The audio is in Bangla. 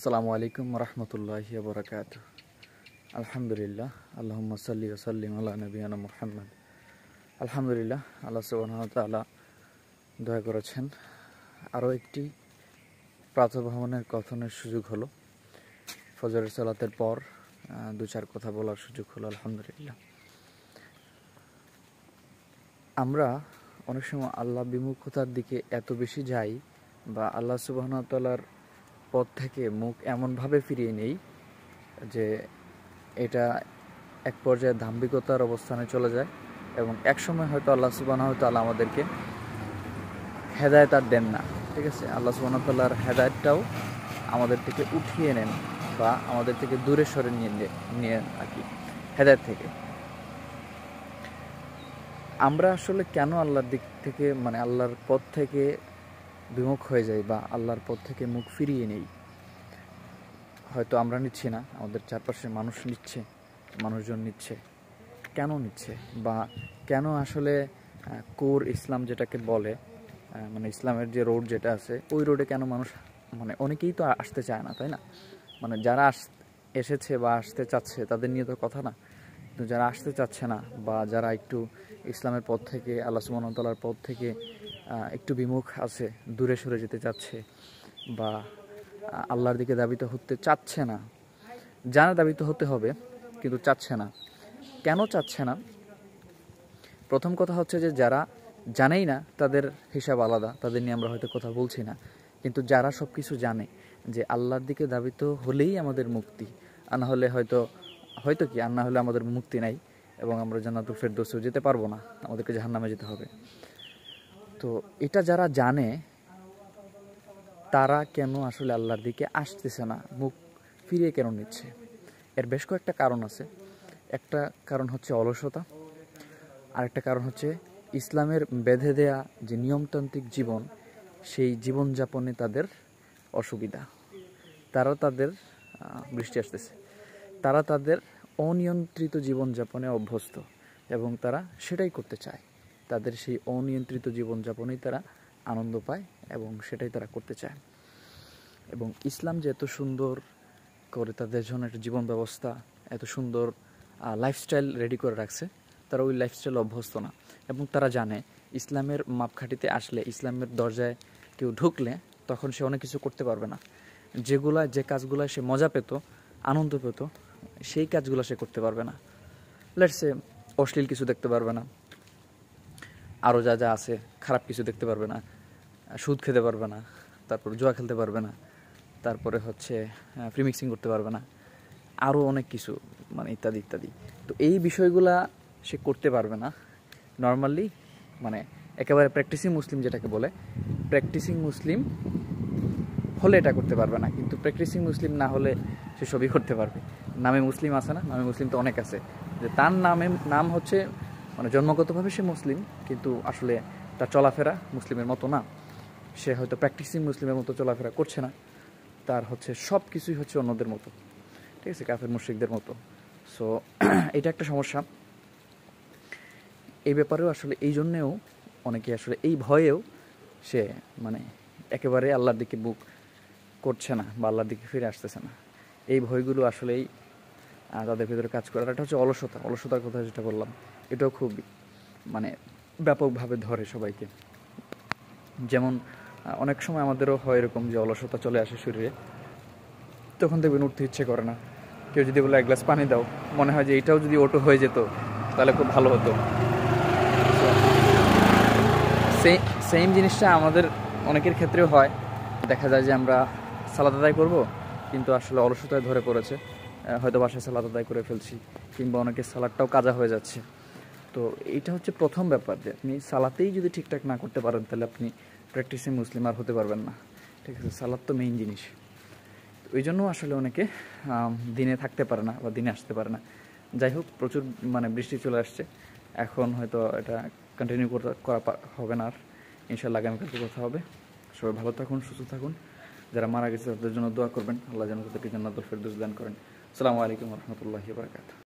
আসসালামু আলাইকুম রহমতুল্লাহি ওয়া বারাকাতুহু। আলহামদুলিল্লাহ, আল্লাহুম্মা সাল্লি ওয়া সাল্লিম আলা নবিয়ানা মুহাম্মদ। আলহামদুলিল্লাহ, আল্লাহ সুবহানাহু ওয়া তাআলা দয়া করেছেন, আরও একটি প্রাতঃভ্রমণের কথনের সুযোগ হলো। ফজরের সালাতের পর দু চার কথা বলার সুযোগ হলো। আলহামদুলিল্লাহ, আমরা অনেক সময় আল্লাহ বিমুখতার দিকে এত বেশি যাই বা আল্লাহ সুবহানাহু ওয়া তাআলার পথ থেকে মুখ এমনভাবে ফিরিয়ে নেই যে এটা এক পর্যায়ে দাম্ভিকতার অবস্থানে চলে যায় এবং একসময় হয়তো আল্লাহ সুবহানাহু ওয়া তাআলা আমাদেরকে হেদায়েত আর দেন না। ঠিক আছে, আল্লাহ সুবহানাহু ওয়া তাআলার হেদায়েতটাও আমাদের থেকে উঠিয়ে নেন বা আমাদের থেকে দূরে সরে নিয়ে আর কি হেদায়েত থেকে। আমরা আসলে কেন আল্লাহর দিক থেকে আল্লাহর পথ থেকে বিমুখ হয়ে যাই বা আল্লাহর পথ থেকে মুখ ফিরিয়ে নেই? হয়তো আমরা নিচ্ছি না, আমাদের চারপাশের মানুষ নিচ্ছে, মানুষজন নিচ্ছে। কেন নিচ্ছে বা কেন আসলে কোর ইসলাম যেটাকে বলে, ইসলামের যে রোড যেটা আছে ওই রোডে কেন মানুষ অনেকেই তো আসতে চায় না, তাই না? যারা এসেছে বা আসতে চাচ্ছে তাদের নিয়ে তো কথা না, কিন্তু যারা আসতে চাচ্ছে না বা যারা একটু ইসলামের পথ থেকে, আল্লাহ সুবহানাহু ওয়া তাআলার পথ থেকে একটু বিমুখ আছে, দূরে সরে যেতে চাচ্ছে বা আল্লাহর দিকে দাবিত হতে চাচ্ছে না, জানা দাবিত হতে হবে কিন্তু চাচ্ছে না। কেন চাচ্ছে না? প্রথম কথা হচ্ছে যে যারা জানেই না তাদের হিসাব আলাদা, তাদের নিয়ে আমরা হয়তো কথা বলছি না। কিন্তু যারা সব কিছু জানে যে আল্লাহর দিকে দাবিত হলেই আমাদের মুক্তি, আর না হলে হয়তো কি আর না হলে আমাদের মুক্তি নাই এবং আমরা জান্নাতুল ফেরদৌসেও যেতে পারবো না, আমাদেরকে জাহান্নামে যেতে হবে। তো এটা যারা জানে তারা কেন আসলে আল্লাহর দিকে আসতেছে না, মুখ ফিরিয়ে কেন নিচ্ছে? এর বেশ কয়েকটা কারণ আছে। একটা কারণ হচ্ছে অলসতা, আরেকটা কারণ হচ্ছে ইসলামের বেঁধে দেয়া যে নিয়মতান্ত্রিক জীবন, সেই জীবনযাপনে তাদের অসুবিধা। বৃষ্টি আসতেছে, তারা তাদের অনিয়ন্ত্রিত জীবনযাপনে অভ্যস্ত এবং তারা সেটাই করতে চায়। তাদের সেই অনিয়ন্ত্রিত জীবনযাপনেই তারা আনন্দ পায় এবং সেটাই তারা করতে চায়। এবং ইসলাম যে এত সুন্দর করে তাদের জন্য একটা জীবন ব্যবস্থা, এত সুন্দর লাইফস্টাইল রেডি করে রাখছে, তারা ওই লাইফস্টাইল অভ্যস্ত না এবং তারা জানে ইসলামের মাপকাঠিতে আসলে, ইসলামের দরজায় কেউ ঢুকলে তখন সে অনেক কিছু করতে পারবে না। যে কাজগুলো সে মজা পেত, আনন্দ পেত, সেই কাজগুলো সে করতে পারবে না। লেটস সে অশ্লীল কিছু দেখতে পারবে না, আরও যা যা আছে খারাপ কিছু দেখতে পারবে না, সুদ খেতে পারবে না, তারপর জুয়া খেলতে পারবে না, তারপরে হচ্ছে ফ্রি মিক্সিং করতে পারবে না, আরও অনেক কিছু ইত্যাদি ইত্যাদি। তো এই বিষয়গুলা সে করতে পারবে না নর্মালি, একেবারে প্র্যাকটিসিং মুসলিম যেটাকে বলে, প্র্যাকটিসিং মুসলিম হলে এটা করতে পারবে না, কিন্তু প্র্যাকটিসিং মুসলিম না হলে সে সবই করতে পারবে। নামে মুসলিম আছে না, নামে মুসলিম তো অনেক আছে, যে তার নাম হচ্ছে জন্মগতভাবে সে মুসলিম, কিন্তু আসলে তার চলাফেরা মুসলিমের মতো না। সে হয়তো প্র্যাকটিসিং মুসলিমের মতো চলাফেরা করছে না, তার হচ্ছে সব কিছুই হচ্ছে অন্যদের মতো, ঠিক আছে, কাফের মুশরিকদের মতো। সো এটা একটা সমস্যা। এই ব্যাপারেও আসলে এই জন্যেও অনেকে আসলে এই ভয়েও সে একেবারে আল্লাহর দিকে বুক করছে না বা আল্লাহর দিকে ফিরে আসতেছে না। এই ভয়গুলো আসলেই তাদের ভিতরে কাজ করে। আর এটা হচ্ছে অলসতার কথা যেটা বললাম, এটাও খুব ব্যাপকভাবে ধরে সবাইকে। যেমন অনেক সময় আমাদেরও হয় এরকম যে অলসতা চলে আসে শরীরে, তখন দেখবেন উঠতে ইচ্ছে করে না। কেউ যদি বলে এক গ্লাস পানি দাও, মনে হয় যে এটাও যদি ওটো হয়ে যেত তাহলে খুব ভালো হতো। সেম জিনিসটা আমাদের অনেকের ক্ষেত্রেও হয়। দেখা যায় যে আমরা সালাত আদায় করবো, কিন্তু আসলে অলসতায় ধরে পড়েছে, হয়তো বাসায় সালাত আদায় করে ফেলছি, কিংবা অনেকের সালাদটাও কাজা হয়ে যাচ্ছে। তো এইটা হচ্ছে প্রথম ব্যাপার, যে আপনি সালাতেই যদি ঠিকঠাক না করতে পারেন তাহলে আপনি প্র্যাকটিসিং মুসলিম আর হতে পারবেন না। ঠিক আছে, সালাত তো মেইন জিনিস। ওই জন্য আসলে অনেকে দিনে থাকতে পারে না বা দিনে আসতে পারে না। যাই হোক, প্রচুর বৃষ্টি চলে আসছে, এখন হয়তো এটা কন্টিনিউ করা হবে না আর। ইনশাআল্লাহ আগামীকালকে কথা হবে। সবাই ভালো থাকুন, সুস্থ থাকুন। যারা মারা গেছে তাদের জন্য দোয়া করবেন, আল্লাহ যেন তাদেরকে জান্নাতুল ফেরদৌস দান করেন। আসসালামু আলাইকুম ওয়া রাহমাতুল্লাহি ওয়া বারাকাতুহু।